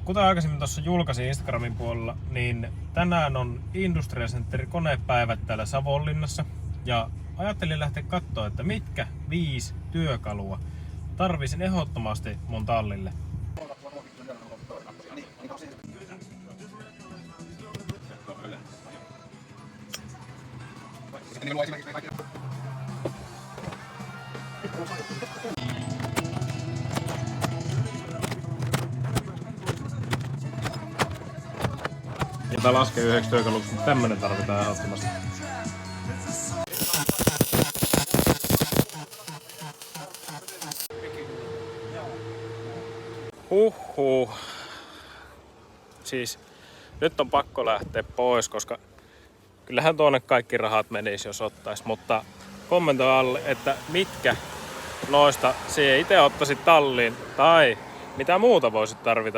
Kuten aikaisemmin tuossa julkaisin Instagramin puolella, niin tänään on Industrial Center konepäivät täällä Savonlinnassa. Ja ajattelin lähteä katsoa, että mitkä 5 työkalua tarvisin ehdottomasti mun tallille. Ja tää laskee 9 työkaluksi, mutta tämmönen tarvitaan ehdottomasti. Huhhuh. Siis nyt on pakko lähteä pois, koska kyllähän tuonne kaikki rahat menisi, jos ottais. Mutta kommentoi alle, että mitkä noista siihen itse ottaisit talliin tai mitä muuta voisit tarvita